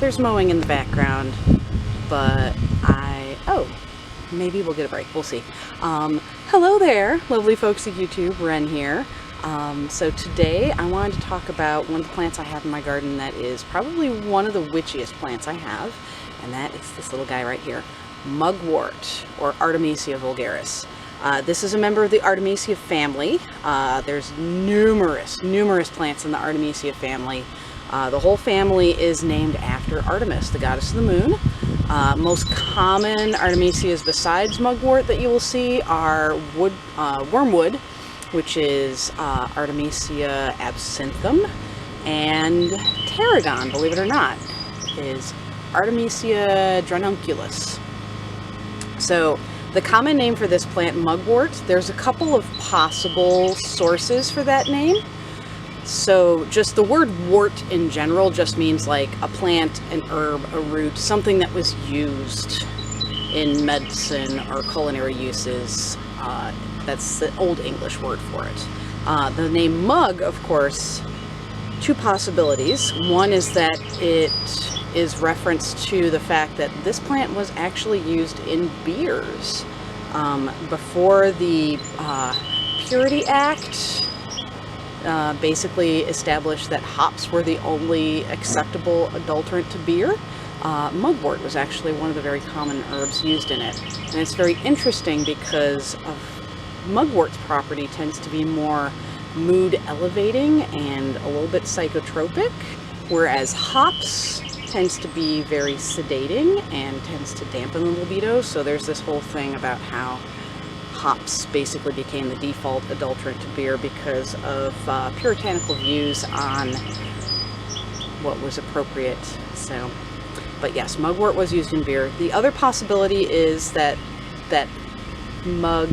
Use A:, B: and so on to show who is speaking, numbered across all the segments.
A: There's mowing in the background, but oh, maybe we'll get a break. We'll see. Hello there, lovely folks at YouTube. Ren here. So today I wanted to talk about one of the plants I have in my garden that is probably one of the witchiest plants I have, and that is this little guy right here, Mugwort, or Artemisia vulgaris. This is a member of the Artemisia family. There's numerous plants in the Artemisia family. The whole family is named after Artemis, the goddess of the moon. Most common Artemisias besides Mugwort that you will see are wormwood, which is Artemisia absinthium, and tarragon, believe it or not, is Artemisia dranunculus. So the common name for this plant, mugwort, there's a couple of possible sources for that name. So just the word wort in general just means like a plant, an herb, a root, something that was used in medicine or culinary uses. That's the Old English word for it. The name mug, of course, two possibilities. One is that it is reference to the fact that this plant was actually used in beers. Before the Purity Act basically established that hops were the only acceptable adulterant to beer, mugwort was actually one of the very common herbs used in it. And it's very interesting because of mugwort's property tends to be more mood elevating and a little bit psychotropic, whereas hops tends to be very sedating and tends to dampen the libido. So there's this whole thing about how hops basically became the default adulterant to beer because of puritanical views on what was appropriate. So, but yes, mugwort was used in beer. The other possibility is that mug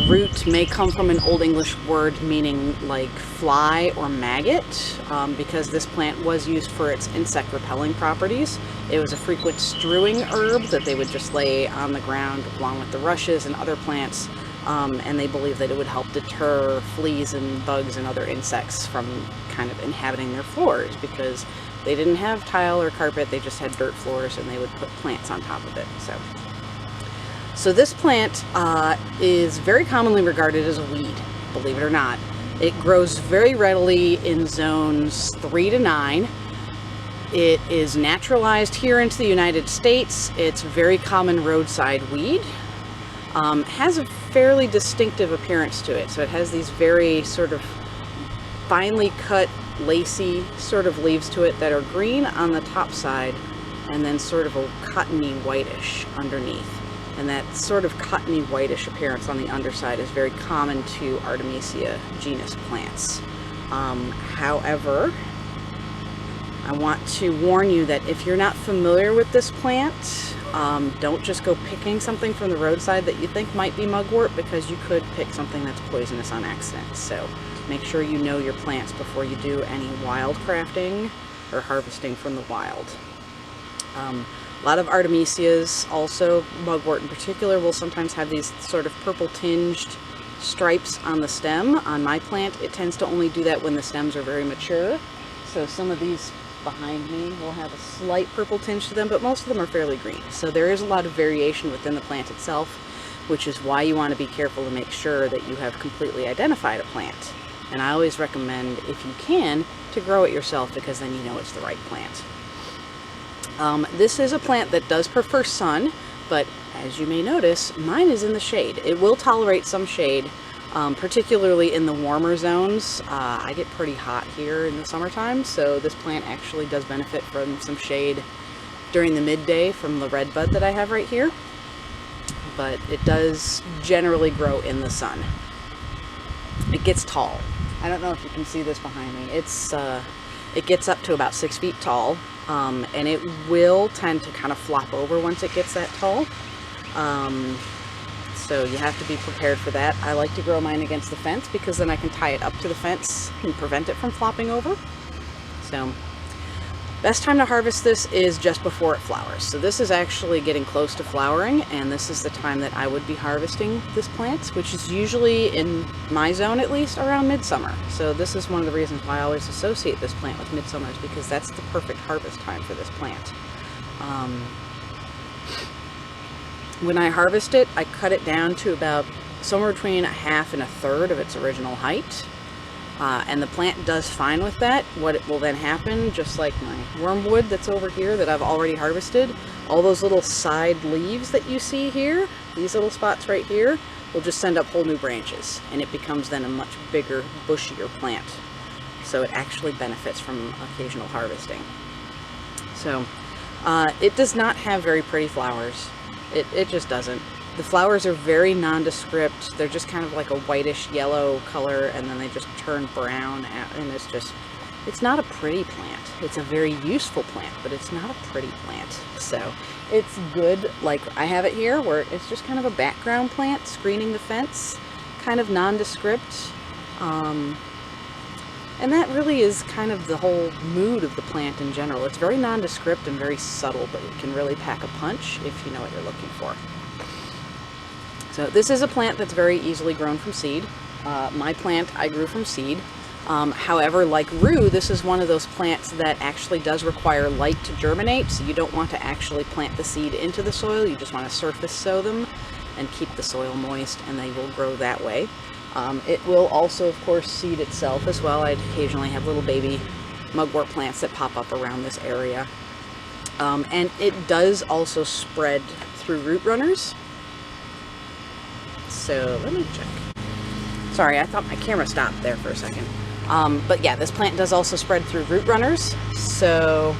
A: root may come from an Old English word meaning like fly or maggot, because this plant was used for its insect repelling properties. It was a frequent strewing herb that they would just lay on the ground along with the rushes and other plants, and they believed that it would help deter fleas and bugs and other insects from kind of inhabiting their floors, because they didn't have tile or carpet, they just had dirt floors, and they would put plants on top of it. So this plant is very commonly regarded as a weed, believe it or not. It grows very readily in zones 3 to 9. It is naturalized here into the United States. It's a very common roadside weed. Has a fairly distinctive appearance to it. So it has these very sort of finely cut, lacy sort of leaves to it that are green on the top side and then sort of a cottony whitish underneath. And that sort of cottony whitish appearance on the underside is very common to Artemisia genus plants. However, I want to warn you that if you're not familiar with this plant, don't just go picking something from the roadside that you think might be mugwort, because you could pick something that's poisonous on accident. So make sure you know your plants before you do any wild crafting or harvesting from the wild. A lot of Artemisias, also mugwort in particular, will sometimes have these sort of purple tinged stripes on the stem. On my plant, it tends to only do that when the stems are very mature. So some of these behind me will have a slight purple tinge to them, but most of them are fairly green. So there is a lot of variation within the plant itself, which is why you want to be careful to make sure that you have completely identified a plant. And I always recommend, if you can, to grow it yourself, because then you know it's the right plant. This is a plant that does prefer sun, but as you may notice, mine is in the shade. It will tolerate some shade, particularly in the warmer zones. I get pretty hot here in the summertime, so this plant actually does benefit from some shade during the midday from the red bud that I have right here. But it does generally grow in the sun. It gets tall. I don't know if you can see this behind me. It gets up to about 6 feet tall. And it will tend to kind of flop over once it gets that tall. So you have to be prepared for that. I like to grow mine against the fence because then I can tie it up to the fence and prevent it from flopping over. So Best time to harvest this is just before it flowers. So this is actually getting close to flowering, and this is the time that I would be harvesting this plant, which is usually, in my zone at least, around midsummer. So this is one of the reasons why I always associate this plant with midsummer, is because that's the perfect harvest time for this plant. When I harvest it, I cut it down to about somewhere between 1/2 and 1/3 of its original height. And the plant does fine with that. What will then happen, just like my wormwood that's over here that I've already harvested, all those little side leaves that you see here, these little spots right here, will just send up whole new branches, and it becomes then a much bigger, bushier plant. So it actually benefits from occasional harvesting. So it does not have very pretty flowers. It just doesn't. The flowers are very nondescript. They're just kind of like a whitish yellow color, and then they just turn brown, and it's not a pretty plant. It's a very useful plant, but it's not a pretty plant. So it's good, like I have it here, where it's just kind of a background plant screening the fence, kind of nondescript. And that really is kind of the whole mood of the plant in general. It's very nondescript and very subtle, but it can really pack a punch if you know what you're looking for. So this is a plant that's very easily grown from seed. My plant I grew from seed. However, like rue, this is one of those plants that actually does require light to germinate, so you don't want to actually plant the seed into the soil. You just want to surface sow them and keep the soil moist, and they will grow that way. It will also, of course, seed itself as well. I'd occasionally have little baby mugwort plants that pop up around this area. And it does also spread through root runners. So let me check. Sorry, I thought my camera stopped there for a second. But yeah, this plant does also spread through root runners. So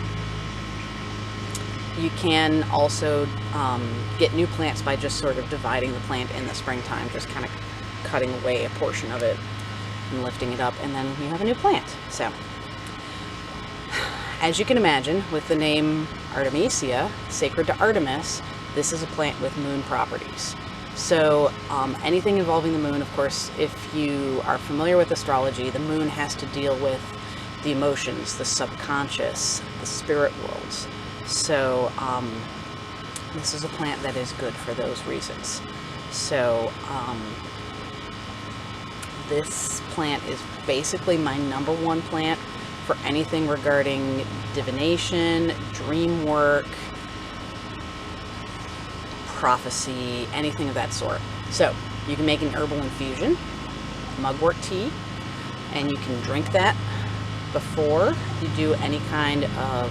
A: you can also get new plants by just sort of dividing the plant in the springtime, just kind of cutting away a portion of it and lifting it up, and then you have a new plant. So as you can imagine, with the name Artemisia, sacred to Artemis, this is a plant with moon properties. So anything involving the moon, of course, if you are familiar with astrology, the moon has to deal with the emotions, the subconscious, the spirit worlds. So this is a plant that is good for those reasons. So this plant is basically my #1 plant for anything regarding divination, dream work, prophecy, anything of that sort. So you can make an herbal infusion, mugwort tea, and you can drink that before you do any kind of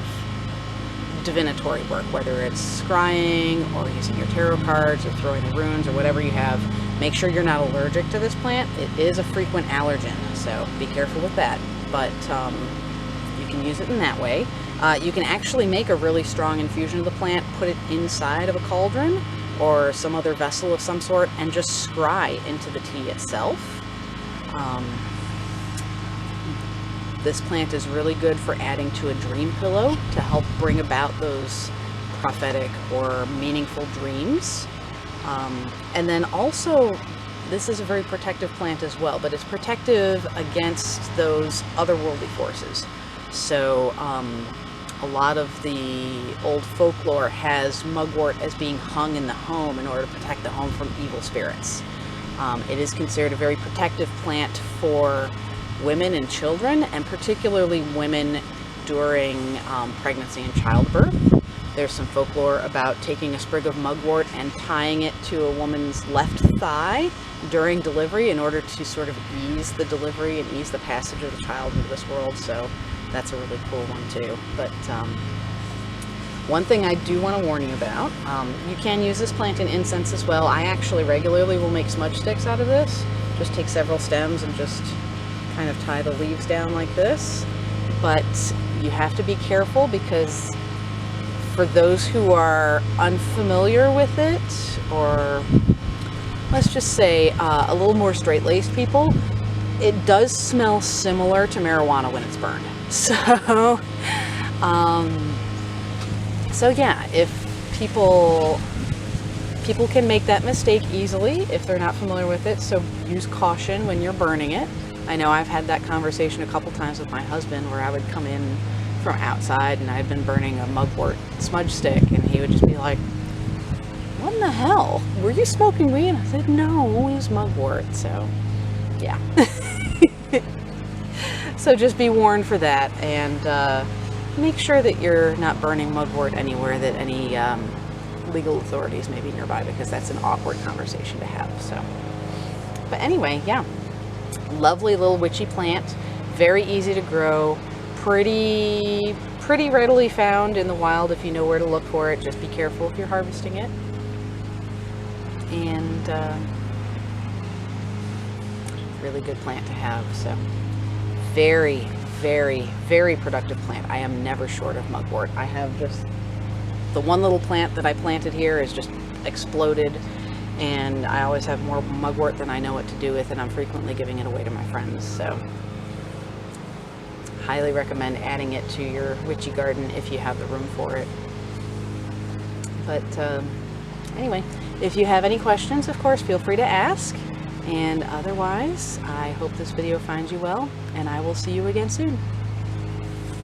A: divinatory work, whether it's scrying or using your tarot cards or throwing the runes or whatever you have. Make sure you're not allergic to this plant. It is a frequent allergen, so be careful with that. But you can use it in that way. You can actually make a really strong infusion of the plant, put it inside of a cauldron or some other vessel of some sort, and just scry into the tea itself. This plant is really good for adding to a dream pillow to help bring about those prophetic or meaningful dreams. And then also, this is a very protective plant as well, but it's protective against those otherworldly forces. So a lot of the old folklore has mugwort as being hung in the home in order to protect the home from evil spirits. It is considered a very protective plant for women and children, and particularly women during pregnancy and childbirth. There's some folklore about taking a sprig of mugwort and tying it to a woman's left thigh during delivery in order to sort of ease the delivery and ease the passage of the child into this world. So that's a really cool one too. But one thing I do want to warn you about, you can use this plant in incense as well. I actually regularly will make smudge sticks out of this. Just take several stems and just kind of tie the leaves down like this. But you have to be careful, because for those who are unfamiliar with it, or let's just say a little more straight-laced people, it does smell similar to marijuana when it's burned. So, so yeah, if people can make that mistake easily if they're not familiar with it, so use caution when you're burning it. I know I've had that conversation a couple times with my husband, where I would come in from outside, and I'd been burning a mugwort smudge stick, and he would just be like, what in the hell? Were you smoking weed? And I said, no, it was mugwort. So, yeah. So just be warned for that, and make sure that you're not burning mugwort anywhere that any legal authorities may be nearby, because that's an awkward conversation to have. So, but anyway, yeah, lovely little witchy plant, very easy to grow, pretty readily found in the wild if you know where to look for it. Just be careful if you're harvesting it. And really good plant to have. So very productive plant. I am never short of mugwort. I have just the one little plant that I planted here is just exploded, and I always have more mugwort than I know what to do with, and I'm frequently giving it away to my friends. So highly recommend adding it to your witchy garden if you have the room for it. But anyway, if you have any questions, of course, feel free to ask. And otherwise, I hope this video finds you well, and I will see you again soon.